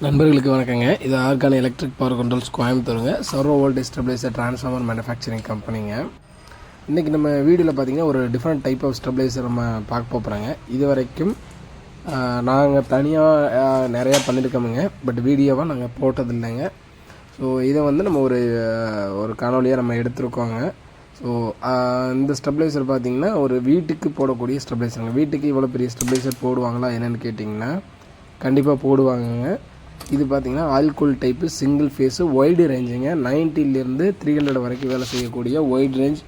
நண்பர்களுக்கு வணக்கங்க. இது ஆர்கான் எலக்ட்ரிக் பவர் கண்ட்ரோல்ஸ் கோயம்புத்தூருங்க. Servo voltage stabiliser transformer manufacturing கம்பெனிங்க. இன்றைக்கி நம்ம வீடியோவில் பார்த்திங்கன்னா ஒரு டிஃப்ரெண்ட் டைப் ஆஃப் ஸ்டெபிலைசர் நம்ம பார்க்க போகிறாங்க. இது வரைக்கும் நாங்கள் தனியாக நிறையா பண்ணியிருக்கோமுங்க, பட் வீடியோவாக நாங்கள் போட்டதில்லைங்க. ஸோ இதை வந்து நம்ம ஒரு காணொலியாக நம்ம எடுத்துருக்கோங்க. ஸோ இந்த ஸ்டெபிலைசர் பார்த்திங்கன்னா ஒரு வீட்டுக்கு போடக்கூடிய ஸ்டெபிலைசருங்க. வீட்டுக்கு இவ்வளோ பெரிய ஸ்டெபிலைசர் போடுவாங்களா என்னென்னு கேட்டிங்கன்னா கண்டிப்பாக போடுவாங்கங்க. இது பார்த்திங்கன்னா oil cool type single phase wide ரேஞ்சுங்க. 90லேருந்து 300 வரைக்கும் வேலை செய்யக்கூடிய wide range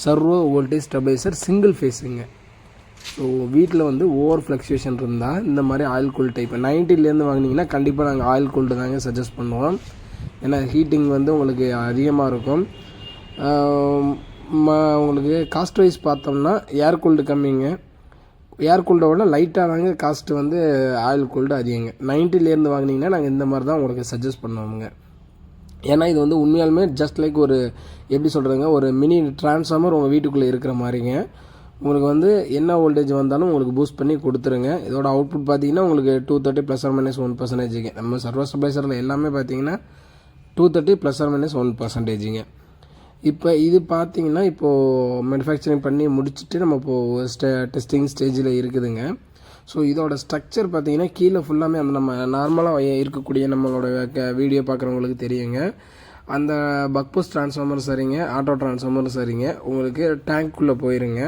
servo voltage stabiliser single ஃபேஸுங்க. ஸோ வீட்டில் வந்து ஓவர் ஃப்ளக்சுவேஷன் இருந்தால் இந்த மாதிரி ஆயில் கூல் டைப்பு 90லேருந்து வாங்கினீங்கன்னா கண்டிப்பாக நாங்கள் ஆயில் கூல்டு தாங்க சஜஸ்ட் பண்ணுவோம். ஏன்னா ஹீட்டிங் வந்து உங்களுக்கு அதிகமாக இருக்கும். உங்களுக்கு காஸ்ட் வைஸ் பார்த்தோம்னா ஏர் கூல்டு கம்மிங்க. ஏர் கூல்டோட லைட்டாக தாங்க காஸ்ட்டு வந்து ஆயில் கூல்டு அதிகங்க. 90லேருந்து வாங்கினீங்கன்னா நாங்கள் இந்த மாதிரி தான் உங்களுக்கு சஜஸ்ட் பண்ணுவோமுங்க. ஏன்னா இது வந்து உண்மையாலுமே ஜஸ்ட் லைக் ஒரு எப்படி சொல்கிறதுங்க, ஒரு மினி டிரான்ஸ்ஃபார்மர் உங்கள் வீட்டுக்குள்ளே இருக்கிற மாதிரிங்க. உங்களுக்கு வந்து என்ன வோல்டேஜ் வந்தாலும் உங்களுக்கு பூஸ்ட் பண்ணி கொடுத்துருங்க. இதோட அவுட்புட் பார்த்தீங்கன்னா உங்களுக்கு 230 ±1%. நம்ம சர்வோ ஸ்டெபிலைசரில் எல்லாமே பார்த்தீங்கன்னா 230 ±1%. இப்போ இது பார்த்திங்கன்னா இப்போது மேனுஃபேக்சரிங் பண்ணி முடிச்சுட்டு நம்ம இப்போது டெஸ்டிங் ஸ்டேஜில் இருக்குதுங்க. ஸோ இதோட ஸ்ட்ரக்சர் பார்த்திங்கன்னா கீழே ஃபுல்லாமே அந்த நம்ம நார்மலாக இருக்கக்கூடிய நம்மளோட வீடியோ பார்க்குறவங்களுக்கு தெரியுங்க. அந்த பக்பூஸ்ட் ட்ரான்ஸ்ஃபார்மர் சரிங்க, ஆட்டோ ட்ரான்ஸ்ஃபார்மர் சரிங்க. உங்களுக்கு டேங்க்குள்ளே போயிருங்க.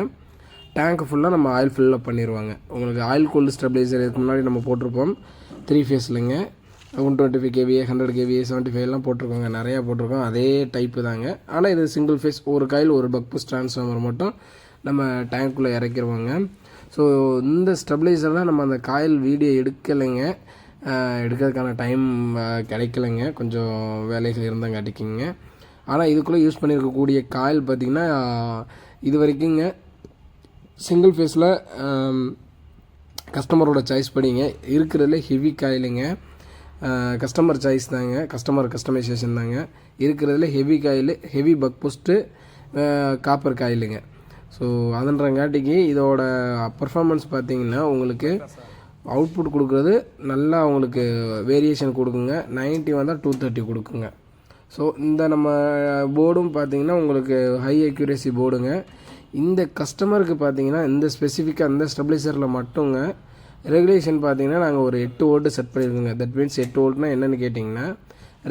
டேங்க் ஃபுல்லாக நம்ம ஆயில் ஃபில்லப் பண்ணிடுவாங்க. உங்களுக்கு ஆயில் கூல்டு ஸ்டெபிலைசர் இதுக்கு முன்னாடி நம்ம போட்டிருப்போம் 3 ஃபேஸ்லைங்க. 125 kVA 100 kVA 75 போட்டிருக்கோங்க, நிறையா போட்டிருக்கோம். அதே டைப்பு தாங்க. ஆனால் இது சிங்கிள் ஃபேஸ் ஒரு காயில் ஒரு பக்பூஸ்ட் ட்ரான்ஸ்ஃபார்மர் மட்டும் நம்ம டேங்க்குள்ளே இறக்கிடுவோங்க. ஸோ இந்த ஸ்டெபிலைசர் தான் நம்ம அந்த காயில் வீடியோ எடுக்கலைங்க, எடுக்கிறதுக்கான டைம் கிடைக்கலைங்க, கொஞ்சம் வேலைகள் இருந்தாங்காட்டிக்கிங்க. ஆனால் இதுக்குள்ளே யூஸ் பண்ணியிருக்கக்கூடிய காயில் பார்த்திங்கன்னா இது வரைக்குங்க சிங்கிள் ஃபேஸில் கஸ்டமரோட சாய்ஸ் படிங்க இருக்கிறதுல ஹெவி காயிலுங்க. கஸ்டமர் சாய்ஸ் தாங்க, கஸ்டமர் கஸ்டமைசேஷன் தாங்க. இருக்கிறதுல heavy coil, heavy buck post, copper காயிலுங்க. ஸோ அதன்றங்காட்டிக்கு இதோட பர்ஃபார்மன்ஸ் பார்த்திங்கன்னா உங்களுக்கு அவுட்புட் கொடுக்குறது நல்லா உங்களுக்கு வேரியேஷன் கொடுக்குங்க. 90 வந்தால் 230 கொடுக்குங்க. ஸோ இந்த நம்ம போர்டும் பார்த்திங்கன்னா உங்களுக்கு ஹை அக்யூரேசி போர்டுங்க. இந்த கஸ்டமருக்கு பார்த்திங்கன்னா இந்த ஸ்பெசிஃபிக்காக இந்த ஸ்டெபிலைசரில் மட்டுங்க ரெகுலேஷன் பார்த்திங்கன்னா நாங்கள் ஒரு 8 வோல்ட்டு செட் பண்ணியிருக்கோங்க. தட் மீன்ஸ் 8 வோல்ட்னா என்னென்னு கேட்டிங்கன்னா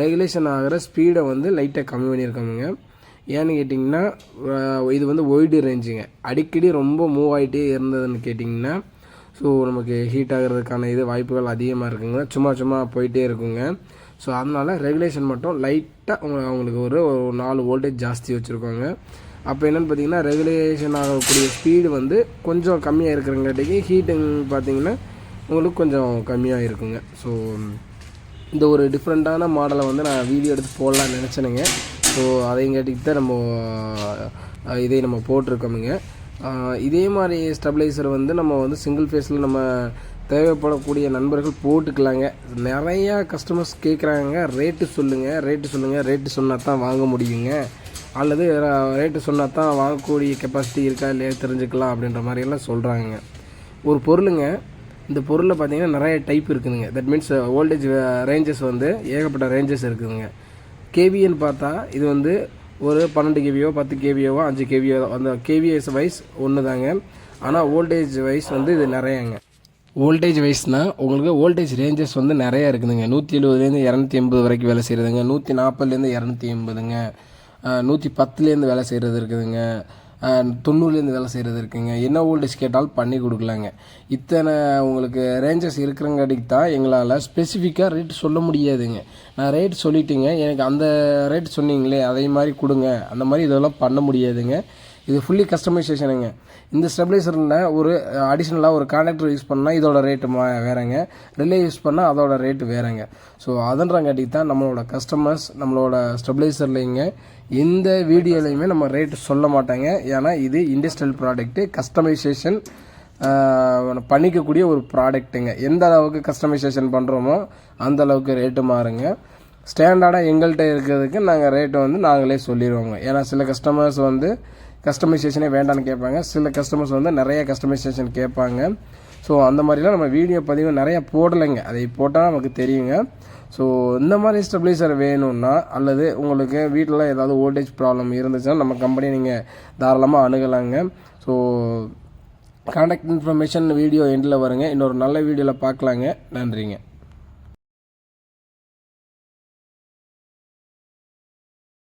ரெகுலேஷன் ஆகிற ஸ்பீடை வந்து லைட்டாக கம்மி பண்ணியிருக்கோமுங்க. ஏன்னு கேட்டிங்கன்னா இது வந்து ஒய்டு ரேஞ்சுங்க. அடிக்கடி ரொம்ப மூவ் ஆகிட்டே இருந்ததுன்னு கேட்டிங்கன்னா ஸோ நமக்கு ஹீட் ஆகிறதுக்கான வாய்ப்புகள் அதிகமாக இருக்குங்க. சும்மா போயிட்டே இருக்குங்க. ஸோ அதனால் ரெகுலேஷன் மட்டும் லைட்டாக அவங்களுக்கு ஒரு 4 வோல்டேஜ் ஜாஸ்தி வச்சுருக்கோங்க. அப்போ என்னென்னு பார்த்தீங்கன்னா ரெகுலேஷன் ஆகக்கூடிய ஸ்பீடு வந்து கொஞ்சம் கம்மியாக இருக்கிறங்காட்டிக்கு ஹீட்டிங் பார்த்திங்கன்னா உங்களுக்கு கொஞ்சம் கம்மியாக இருக்குங்க. ஸோ இந்த ஒரு டிஃப்ரெண்ட்டான மாடலை வந்து நான் வீடியோ எடுத்து போடலான்னு நினச்சேனுங்க. ஸோ அதைங்காட்டிக்கு தான் இதை நம்ம போட்டிருக்கோமுங்க. இதே மாதிரி ஸ்டெபிலைசர் வந்து நம்ம வந்து சிங்கிள் ஃபேஸில் நம்ம தேவைப்படக்கூடிய நண்பர்கள் போட்டுக்கலாங்க. நிறையா கஸ்டமர்ஸ் கேட்குறாங்க, ரேட்டு சொல்லுங்கள், ரேட்டு சொன்னால் தான் வாங்க முடியுங்க, அல்லது ரேட்டு சொன்னால் தான் வாங்கக்கூடிய கெப்பாசிட்டி இருக்கா இல்லையா தெரிஞ்சுக்கலாம் அப்படின்ற மாதிரியெல்லாம் சொல்கிறாங்க. ஒரு பொருளுங்க, இந்த பொருளில் பார்த்திங்கன்னா நிறைய டைப் இருக்குதுங்க. தட் மீன்ஸ் வோல்டேஜ் ரேஞ்சஸ் வந்து ஏகப்பட்ட ரேஞ்சஸ் இருக்குதுங்க. கேவின்னு பார்த்தா இது வந்து ஒரு 12 kVயோ 10 kVயோ 5 kVயோ அந்த கேவிஎஸ் வைஸ் ஒன்று தாங்க. ஆனால் வோல்டேஜ் வைஸ் வந்து இது நிறையாங்க. வோல்டேஜ் வைஸ்னால் உங்களுக்கு வோல்டேஜ் ரேஞ்சஸ் வந்து நிறையா இருக்குதுங்க. 170லேருந்து 280 வரைக்கும் வேலை செய்கிறதுங்க, 140லேருந்து 280ங்க, 110லேருந்து வேலை செய்கிறது இருக்குதுங்க, 90லேருந்து வேலை செய்கிறது இருக்குதுங்க. என்ன வோல்டேஜ் கேட்டாலும் பண்ணி கொடுக்கலாங்க. இத்தனை உங்களுக்கு ரேஞ்சஸ் இருக்கிறங்காட்டிக்கு தான் எங்களால் ஸ்பெசிஃபிக்காக ரேட்டு சொல்ல முடியாதுங்க. நான் ரேட் சொல்லிட்டேங்க, எனக்கு அந்த ரேட் சொன்னீங்களே அதே மாதிரி கொடுங்க, அந்த மாதிரி இதெல்லாம் பண்ண முடியாதுங்க. இது ஃபுல்லி கஸ்டமைசேஷனுங்க. இந்த ஸ்டெபிலைசரில் ஒரு அடிஷ்னலாக ஒரு கான்டாக்டர் யூஸ் பண்ணால் இதோட ரேட்டு வேறங்க, ரிலே யூஸ் பண்ணால் அதோட ரேட்டு வேறங்க. ஸோ அதன்றங்காட்டிக்கு தான் நம்மளோட கஸ்டமர்ஸ் நம்மளோட ஸ்டெபிலைசர்லைங்க எந்த வீடியோலையுமே நம்ம ரேட்டு சொல்ல மாட்டாங்க. ஏன்னா இது இண்டஸ்ட்ரியல் ப்ராடக்ட்டு, கஸ்டமைசேஷன் பண்ணிக்கக்கூடிய ஒரு ப்ராடக்ட்டுங்க. எந்த அளவுக்கு கஸ்டமைசேஷன் பண்ணுறோமோ அந்த அளவுக்கு ரேட்டு மாறுங்க. ஸ்டாண்டர்டாக எங்கள்கிட்ட இருக்கிறதுக்கு நாங்கள் ரேட்டு வந்து நாங்களே சொல்லிடுவோங்க. ஏன்னா சில கஸ்டமர்ஸ் வந்து கஸ்டமைசேஷனே வேண்டான்னு கேட்பாங்க, சில கஸ்டமர்ஸ் வந்து நிறைய கஸ்டமைசேஷன் கேட்பாங்க. ஸோ அந்த மாதிரிலாம் நம்ம வீடியோ பதிவு நிறையா போடலைங்க, அதை போட்டால் நமக்கு தெரியுங்க. ஸோ இந்த மாதிரி ஸ்டெபிலைசர் வேணும்னா அல்லது உங்களுக்கு வீட்டில் ஏதாவது வோல்டேஜ் ப்ராப்ளம் இருந்துச்சுன்னா நம்ம கம்பெனியை நீங்கள் தாராளமாக அணுகலாங்க. ஸோ கான்டாக்ட் இன்ஃபர்மேஷன் வீடியோ எண்டில் வருங்க. இன்னொரு நல்ல வீடியோவில் பார்க்கலாங்க. நன்றிங்க.